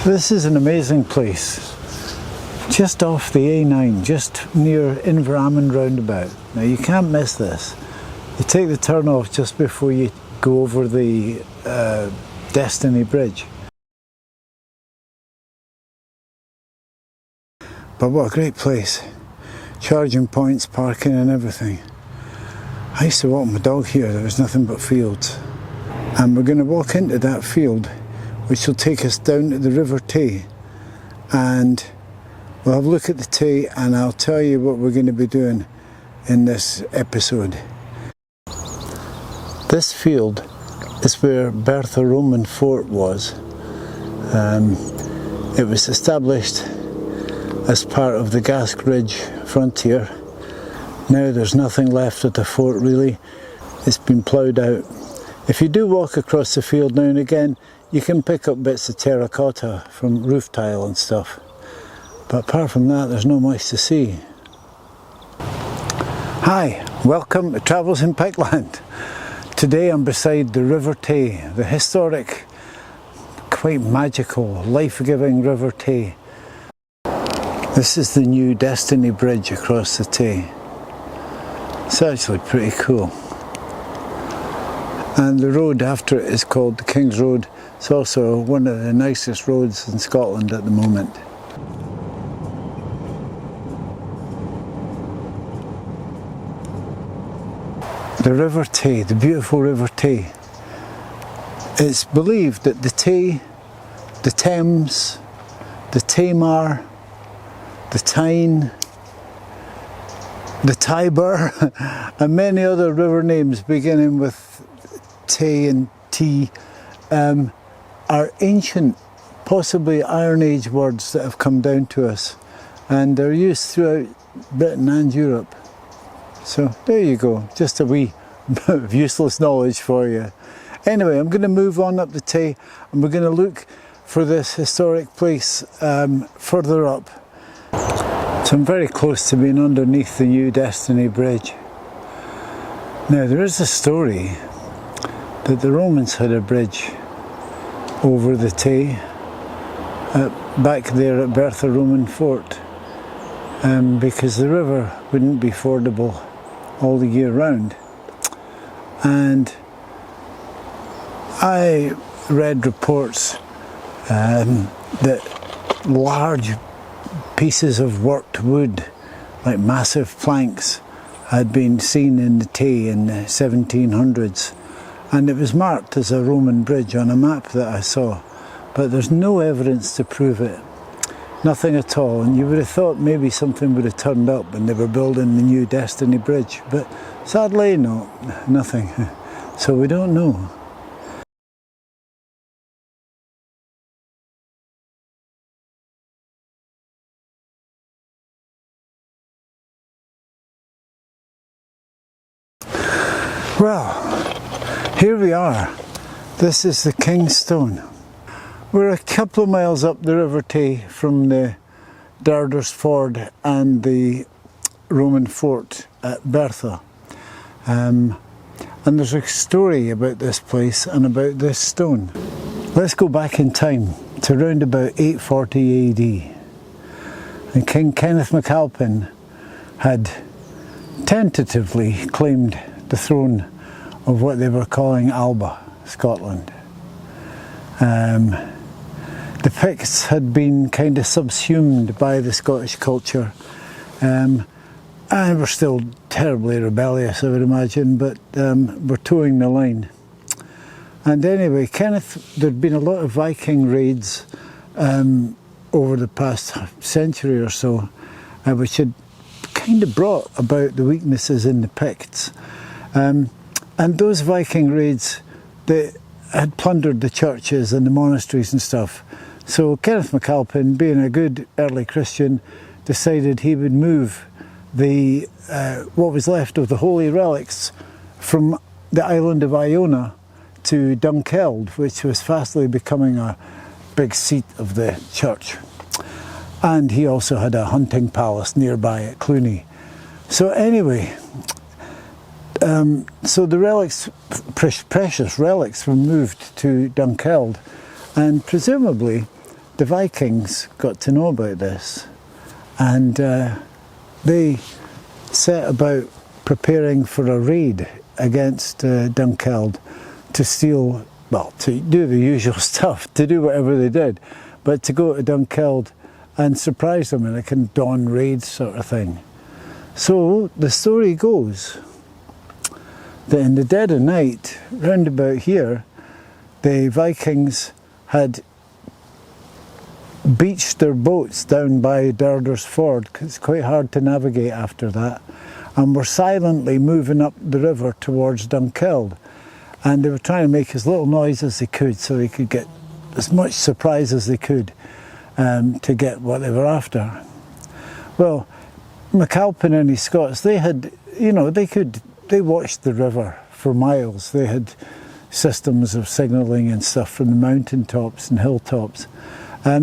This is an amazing place, just off the A9, just near Inverarmond roundabout. Now you can't miss this. You take the turn off just before you go over the Destiny Bridge. But what a great place. Charging points, parking and everything. I used to walk my dog here, there was nothing but fields. And we're going to walk into that field, which will take us down to the River Tay. And we'll have a look at the Tay and I'll tell you what we're going to be doing in this episode. This field is where Bertha Roman fort was. It was established as part of the Gask Ridge frontier. Now there's nothing left of the fort really. It's been ploughed out. If you do walk across the field now and again, you can pick up bits of terracotta from roof tile and stuff. But apart from that, there's not much to see. Hi, welcome to Travels in Pikeland. Today I'm beside the River Tay, the historic, quite magical, life-giving River Tay. This is the new Destiny Bridge across the Tay. It's actually pretty cool. And the road after it is called the King's Road. It's also one of the nicest roads in Scotland at the moment. The River Tay, the beautiful River Tay. It's believed that the Tay, the Thames, the Tamar, the Tyne, the Tiber, and many other river names beginning with Tay and T are ancient, possibly Iron Age words that have come down to us, and they're used throughout Britain and Europe. So there you go, just a wee bit of useless knowledge for you. Anyway, I'm going to move on up the Tay and we're going to look for this historic place further up. So I'm very close to being underneath the new Destiny Bridge. Now there is a story that the Romans had a bridge over the Tay back there at Bertha Roman fort because the river wouldn't be fordable all the year round. And I read reports that large pieces of worked wood, like massive planks, had been seen in the Tay in the 1700s. And it was marked as a Roman bridge on a map that I saw, but there's no evidence to prove it. Nothing at all, and you would have thought maybe something would have turned up when they were building the new Destiny Bridge, but sadly no, nothing. So we don't know. Well, here we are. This is the King's Stone. We're a couple of miles up the River Tay from the Darders Ford and the Roman fort at Bertha. And there's a story about this place and about this stone. Let's go back in time to around about 840 AD. And King Kenneth Macalpine had tentatively claimed the throne of what they were calling Alba, Scotland. The Picts had been kind of subsumed by the Scottish culture and were still terribly rebellious, I would imagine, but were towing the line. And anyway, there'd been a lot of Viking raids over the past century or so, which had kind of brought about the weaknesses in the Picts. And those Viking raids, they had plundered the churches and the monasteries and stuff. So Kenneth Macalpine, being a good early Christian, decided he would move the what was left of the holy relics from the island of Iona to Dunkeld, which was fastly becoming a big seat of the church. And he also had a hunting palace nearby at Cluny. So anyway, so the relics, precious relics, were moved to Dunkeld, and presumably the Vikings got to know about this, and they set about preparing for a raid against Dunkeld to steal, well, to do the usual stuff, to do whatever they did, but to go to Dunkeld and surprise them in a kind of dawn raid sort of thing. So the story goes that in the dead of night, round about here, the Vikings had beached their boats down by Durders Ford, because it's quite hard to navigate after that, and were silently moving up the river towards Dunkeld. And they were trying to make as little noise as they could so they could get as much surprise as they could to get what they were after. Well, Macalpine and his Scots, they had, you know, they watched the river for miles. They had systems of signalling and stuff from the mountain tops and hilltops.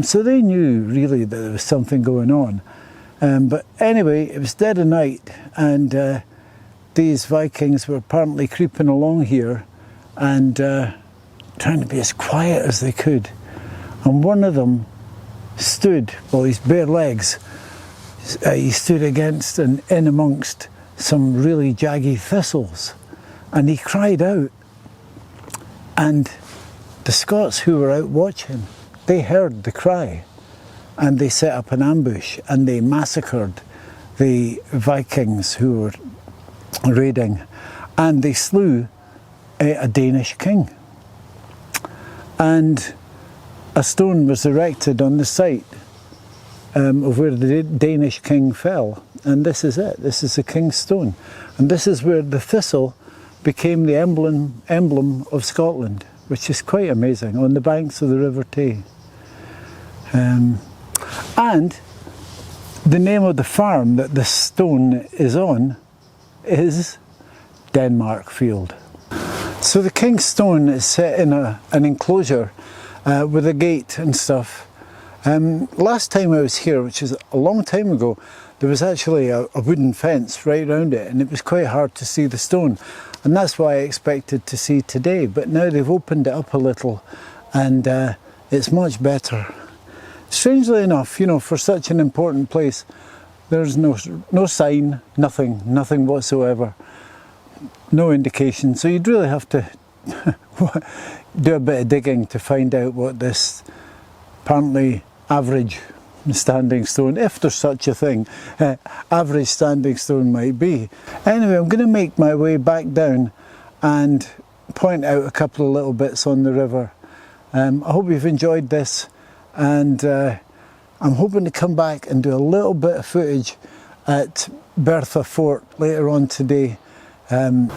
So they knew really that there was something going on. But anyway, it was dead of night, and these Vikings were apparently creeping along here and trying to be as quiet as they could. And one of them stood, well, his bare legs, he stood against and in amongst some really jaggy thistles, and he cried out. And the Scots who were out watching, they heard the cry, and they set up an ambush and they massacred the Vikings who were raiding, and they slew a Danish king. And a stone was erected on the site of where the Danish king fell, and this is it. This is the king's stone, and this is where the thistle became the emblem of Scotland, which is quite amazing, on the banks of the River Tay. And the name of the farm that this stone is on is Denmark Field. So the king's stone is set in an enclosure with a gate and stuff. Last time I was here, which is a long time ago, there was actually a wooden fence right around it, and it was quite hard to see the stone, and that's why I expected to see today. But now they've opened it up a little, and it's much better. Strangely enough, you know, for such an important place, there's no sign, nothing whatsoever, no indication. So you'd really have to do a bit of digging to find out what this apparently average standing stone, if there's such a thing, average standing stone might be. Anyway, I'm going to make my way back down and point out a couple of little bits on the river. I hope you've enjoyed this, and I'm hoping to come back and do a little bit of footage at Bertha Fort later on today. Come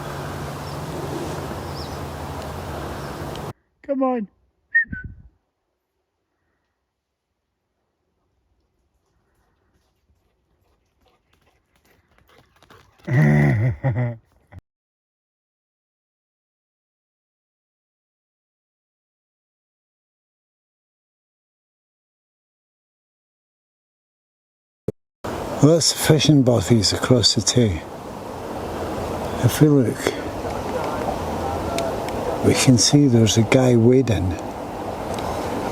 on. Well, that's the fishing bothies across the Tay. If we look, we can see there's a guy wading.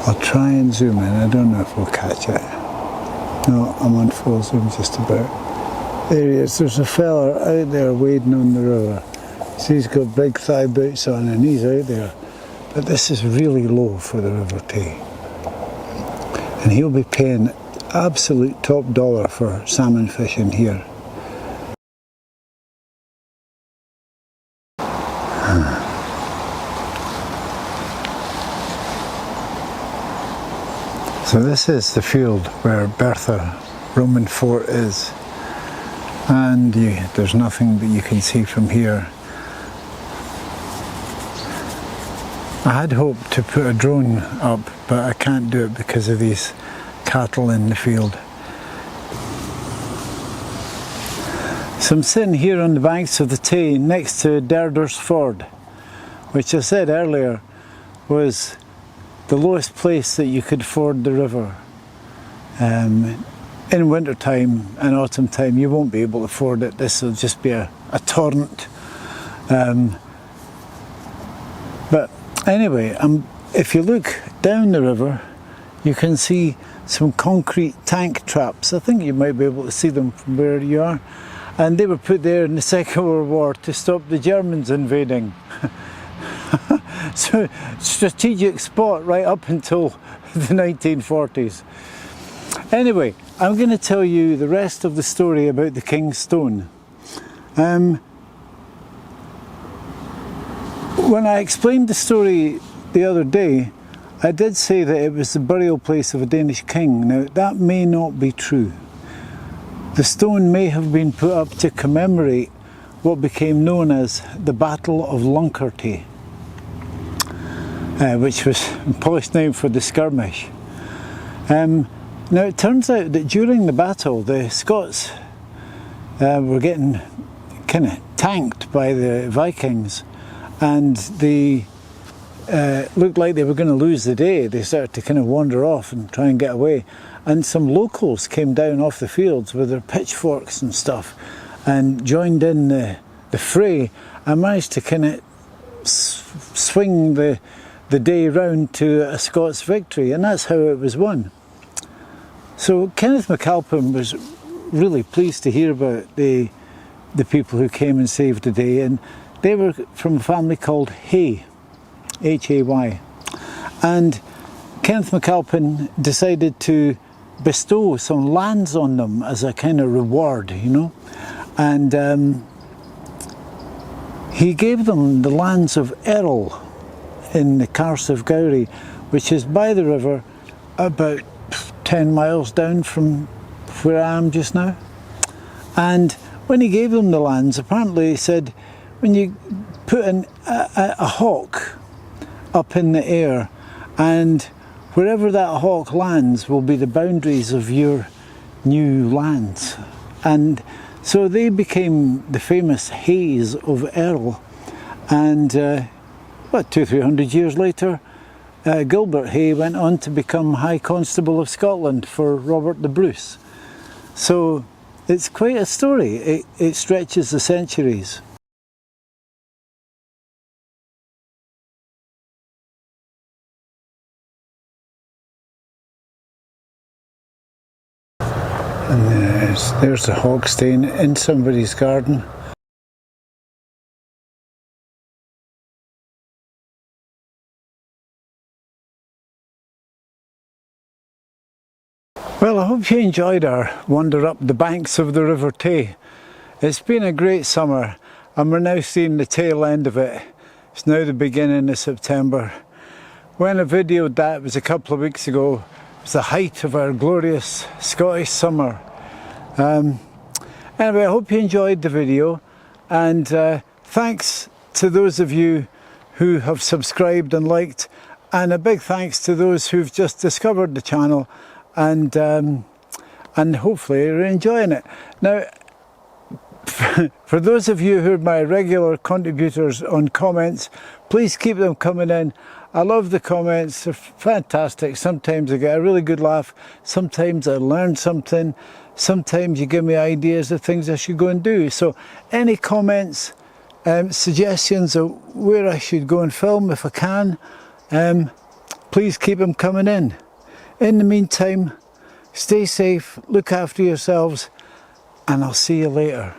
I'll try and zoom in. I don't know if we'll catch it. No, I'm on full zoom just about. There he is. There's a fella out there wading on the river. So he's got big thigh boots on and he's out there. But this is really low for the River Tay. And he'll be paying absolute top dollar for salmon fishing here. So this is the field where Bertha Roman Fort is, and there's nothing that you can see from here. I had hoped to put a drone up, but I can't do it because of these cattle in the field. So I'm sitting here on the banks of the Tay next to Durders Ford, which I said earlier was the lowest place that you could ford the river. In winter time and autumn time you won't be able to ford it. This will just be a torrent. But anyway, if you look down the river, you can see some concrete tank traps. I think you might be able to see them from where you are. And they were put there in the Second World War to stop the Germans invading. So, strategic spot right up until the 1940s. Anyway, I'm going to tell you the rest of the story about the King's Stone. When I explained the story the other day, I did say that it was the burial place of a Danish king. Now, that may not be true. The stone may have been put up to commemorate what became known as the Battle of Lunkerty, which was a Polish name for the skirmish. Now, it turns out that during the battle, the Scots were getting kind of tanked by the Vikings, and they looked like they were going to lose the day. They started to kind of wander off and try and get away. And some locals came down off the fields with their pitchforks and stuff and joined in the fray and managed to kind of swing the day round to a Scots victory, and that's how it was won. So Kenneth Macalpine was really pleased to hear about the people who came and saved the day, and they were from a family called Hay, Hay. And Kenneth Macalpine decided to bestow some lands on them as a kind of reward, you know. And he gave them the lands of Errol in the Carse of Gowrie, which is by the river about 10 miles down from where I am just now. And when he gave them the lands, apparently he said, when you put a hawk up in the air, and wherever that hawk lands will be the boundaries of your new lands. And so they became the famous Hays of Errol. And 200-300 years later, Gilbert Hay went on to become High Constable of Scotland for Robert the Bruce. So it's quite a story. It stretches the centuries. And there's the hog stain in somebody's garden. Well, I hope you enjoyed our wander up the banks of the River Tay. It's been a great summer, and we're now seeing the tail end of it. It's now the beginning of September. When I videoed that, it was a couple of weeks ago. It was the height of our glorious Scottish summer. Anyway, I hope you enjoyed the video, and thanks to those of you who have subscribed and liked, and a big thanks to those who've just discovered the channel and hopefully are enjoying it. Now, for those of you who are my regular contributors on comments, please keep them coming in. I love the comments, they're fantastic. Sometimes I get a really good laugh, sometimes I learn something, sometimes you give me ideas of things I should go and do. So any comments, suggestions of where I should go and film if I can, please keep them coming in. In the meantime, stay safe, look after yourselves, and I'll see you later.